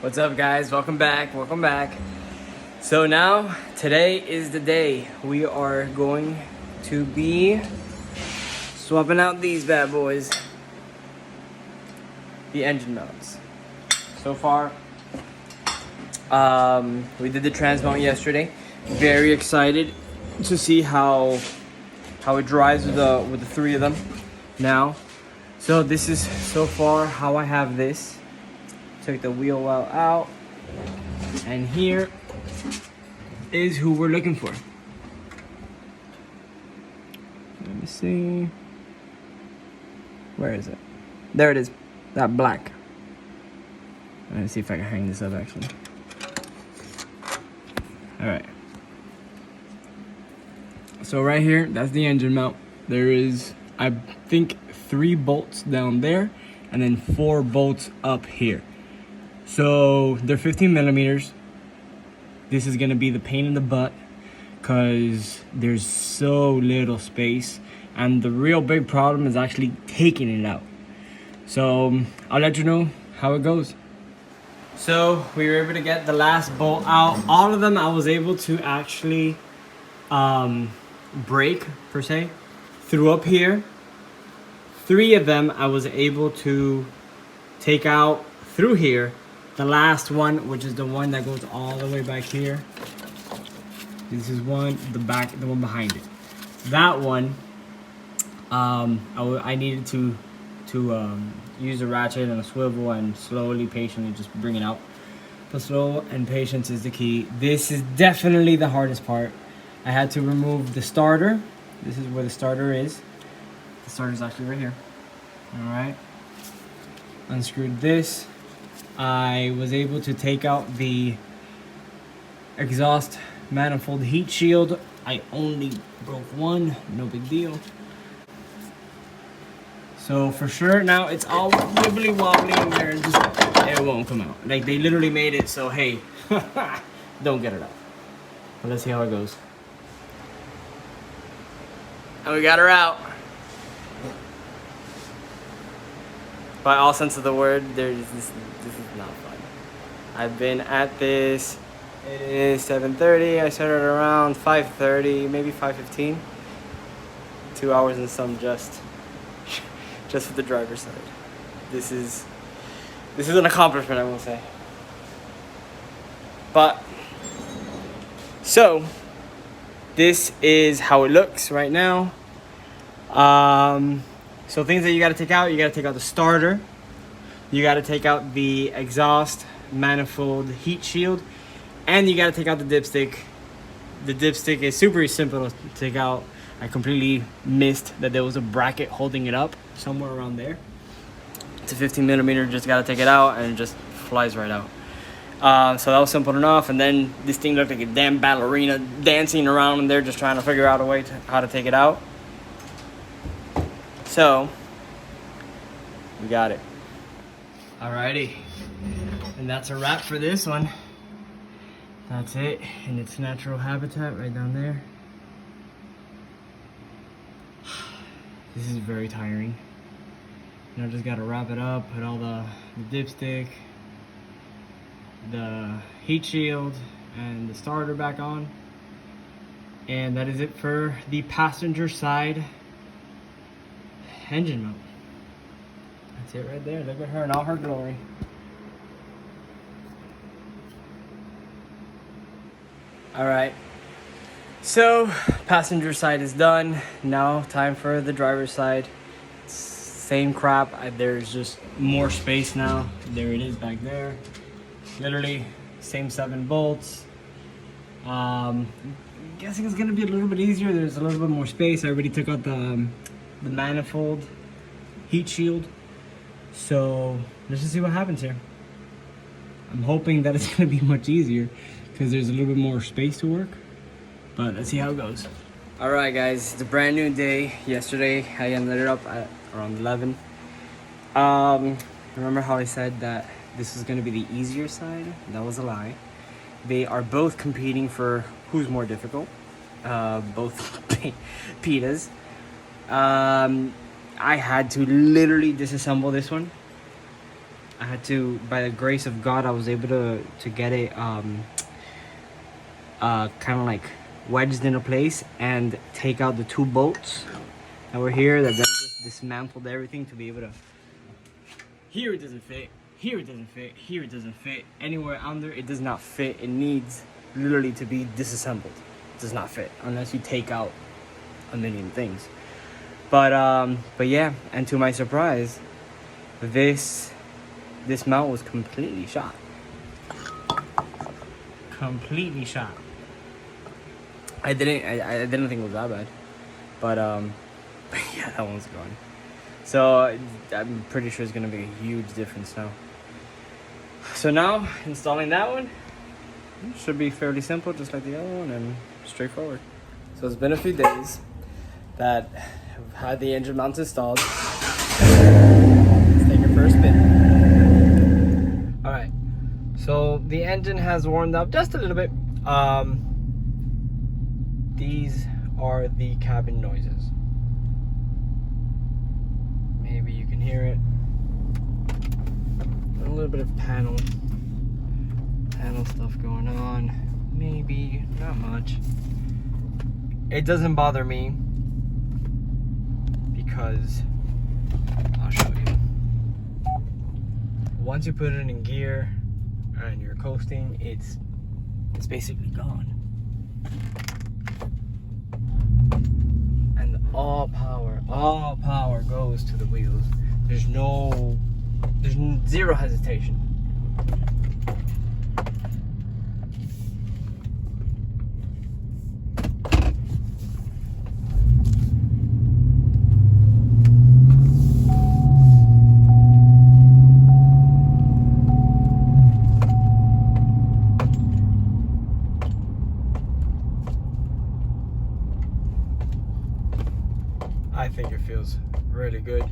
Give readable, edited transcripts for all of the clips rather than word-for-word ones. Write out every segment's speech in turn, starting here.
What's up, guys? Welcome back. Welcome back. So now, today is the day we are going to be swapping out these bad boys, the engine mounts. So far, we did the trans mount yesterday. Very excited to see how it drives with the three of them now. So this is so far how I have this. Took the wheel well out, and here is who we're looking for. Let me see. Where is it? There it is. That black. Let me see if I can hang this up actually. Alright. So right here, that's the engine mount. There is, I think, 3 bolts down there, and then 4 bolts up here. So they're 15 millimeters. This is gonna be the pain in the butt because there's so little space, and the real big problem is actually taking it out. So I'll let you know how it goes. So we were able to get the last bolt out. All of them I was able to actually break per se through up here. 3 of them I was able to take out through here. The last one, which is the one that goes all the way back here. This is one, the one behind it. That one, I needed to use a ratchet and a swivel and slowly, patiently just bring it out. But slow and patience is the key. This is definitely the hardest part. I had to remove the starter. This is where the starter is. The starter is actually right here. All right. Unscrewed this. I was able to take out the exhaust manifold heat shield. I only broke one, no big deal. So for sure now it's all wibbly wobbly in there and just, it won't come out. Like they literally made it so, hey, don't get it out. But let's see how it goes. And we got her out. By all sense of the word, this is not fun. I've been at this, it is 7:30, I started around 5:30, maybe 5:15. 2 hours and some just for the driver's side. This is an accomplishment, I will say. But, so, this is how it looks right now. So things that you gotta take out the starter, you gotta take out the exhaust manifold heat shield, and you gotta take out the dipstick. The dipstick is super simple to take out. I completely missed that there was a bracket holding it up somewhere around there. It's a 15 millimeter, just gotta take it out and it just flies right out. So that was simple enough, and then this thing looked like a damn ballerina dancing around in there just trying to figure out a way how to take it out. So, we got it. Alrighty, and that's a wrap for this one. That's it in its natural habitat right down there. This is very tiring. You know, just gotta wrap it up, put all the dipstick, the heat shield, and the starter back on. And that is it for the passenger side engine mount. That's it right there. Look at her in all her glory. All right. So, passenger side is done. Now, time for the driver's side. Same crap. There's just more space now. There it is back there. Literally, same 7 bolts. Guessing it's gonna be a little bit easier. There's a little bit more space. I already took out the manifold heat shield. So let's just see what happens here. I'm hoping that it's gonna be much easier because there's a little bit more space to work. But let's see how it goes. All right, guys, it's a brand new day. Yesterday, I ended it up at around 11. Remember how I said that this was gonna be the easier side? That was a lie. They are both competing for who's more difficult. Both pitas. I had to literally disassemble this one. I had to, by the grace of God, I was able to get it kind of like wedged into place and take out the 2 bolts that were here that then just dismantled everything to be able to. Here it doesn't fit. Here it doesn't fit. Here it doesn't fit. Anywhere under it does not fit. It needs literally to be disassembled. It does not fit unless you take out a million things. But yeah, and to my surprise, this mount was completely shot. Completely shot. I didn't think it was that bad, but yeah, that one's gone. So I'm pretty sure it's gonna be a huge difference now. So now installing that one should be fairly simple, just like the other one, and straightforward. So it's been a few days that I've had the engine mount installed. Let's take it for a spin. All right. So the engine has warmed up just a little bit. These are the cabin noises. Maybe you can hear it. A little bit of panel stuff going on. Maybe, not much. It doesn't bother me because I'll show you. Once you put it in gear and you're coasting, it's basically gone. And all power goes to the wheels. There's zero hesitation. I think it feels really good.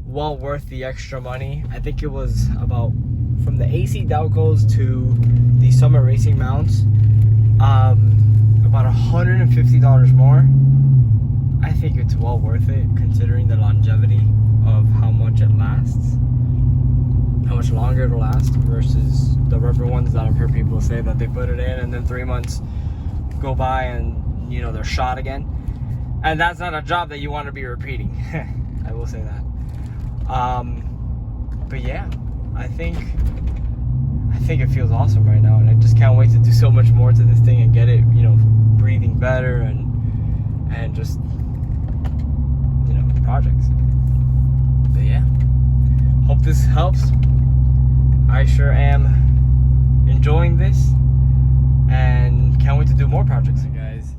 Well worth the extra money. I think it was about, from the AC Dalcos to the summer racing mounts, about $150 more. I think it's well worth it considering the longevity of how much it lasts, how much longer it'll last versus the rubber ones that I've heard people say that they put it in and then 3 months go by and they're shot again. And that's not a job that you want to be repeating. I will say that. But yeah, I think it feels awesome right now, and I just can't wait to do so much more to this thing and get it, breathing better and just, projects. But yeah, hope this helps. I sure am enjoying this, and can't wait to do more projects. So guys,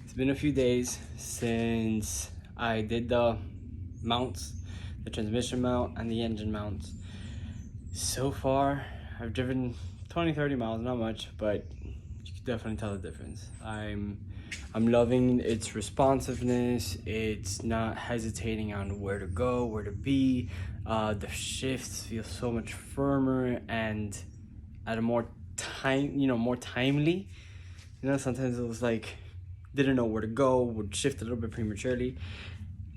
it's been a few days since I did the mounts, the transmission mount and the engine mounts. So far, I've driven 20-30 miles, not much, but you can definitely tell the difference. I'm loving its responsiveness. It's not hesitating on where to go, where to be. The shifts feel so much firmer and at a more timely. Sometimes it was like, didn't know where to go, would shift a little bit prematurely.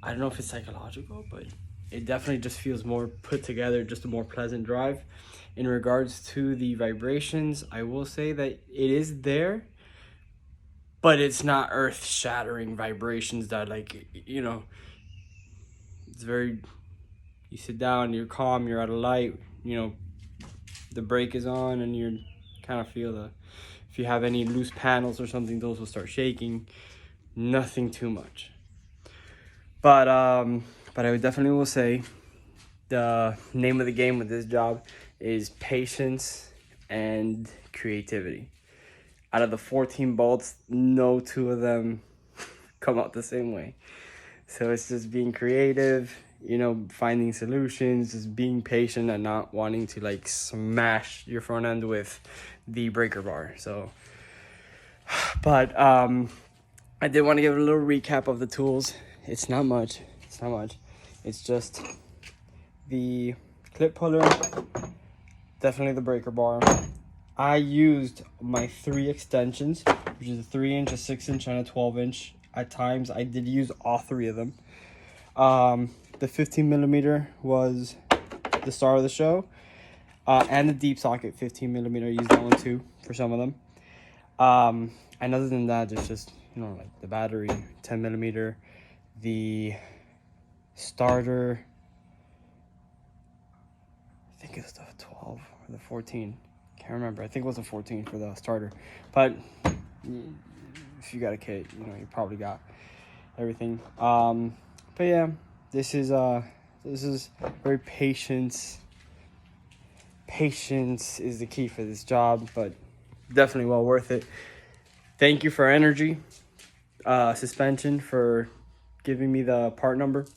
I don't know if it's psychological, but it definitely just feels more put together, just a more pleasant drive. In regards to the vibrations, I will say that it is there, but it's not earth-shattering vibrations that it's very, you sit down, you're calm, you're at a light, the brake is on and you kind of feel if you have any loose panels or something, those will start shaking. Nothing too much. But I would definitely will say the name of the game with this job is patience and creativity. Out of the 14 bolts, no 2 of them come out the same way. So it's just being creative, finding solutions, just being patient and not wanting to smash your front end with the breaker bar. So, but I did want to give a little recap of the tools. It's not much. It's just the clip puller, definitely the breaker bar. I used my 3 extensions, which is a 3-inch, a 6-inch, and a 12-inch. At times, I did use all 3 of them. The 15 millimeter was the star of the show. And the deep socket 15 millimeter. I use that one too for some of them. And other than that, there's just, you know, like the battery 10 millimeter, the starter, I think it's the 12 or the 14. Can't remember. I think it was the 14 for the starter. But if you got a kit, you know, you probably got everything. But yeah, this is very patience is the key for this job, but definitely well worth it. Thank you for Energy Suspension for giving me the part number.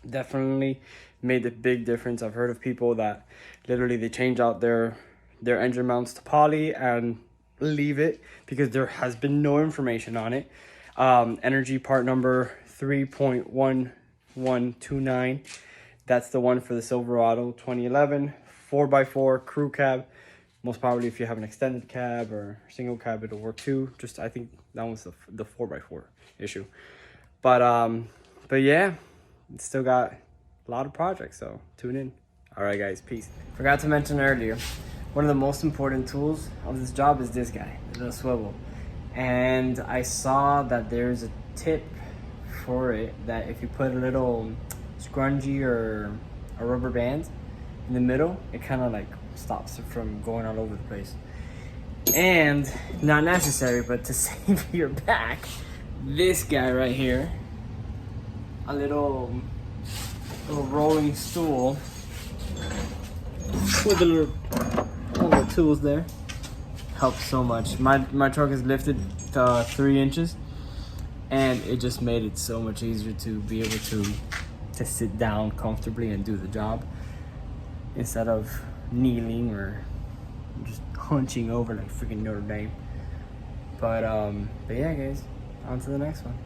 Definitely made a big difference. I've heard of people that literally they change out their engine mounts to poly and leave it because there has been no information on it. Energy part number 3.1129. That's the one for the Silverado 2011 4x4 crew cab. Most probably if you have an extended cab or single cab, it'll work too. Just I think that was the 4x4 issue. But yeah, it's still got a lot of projects, so tune in. All right, guys, peace. Forgot to mention earlier, one of the most important tools of this job is this guy, the swivel. And I saw that there's a tip for it that if you put a little scrunchie or a rubber band in the middle, it kind of like stops it from going all over the place. And not necessary, but to save your back, this guy right here, a little rolling stool with all the tools there, helps so much. My truck is lifted 3 inches, and it just made it so much easier to be able to sit down comfortably and do the job instead of kneeling or just hunching over like freaking Notre Dame. But yeah, guys, on to the next one.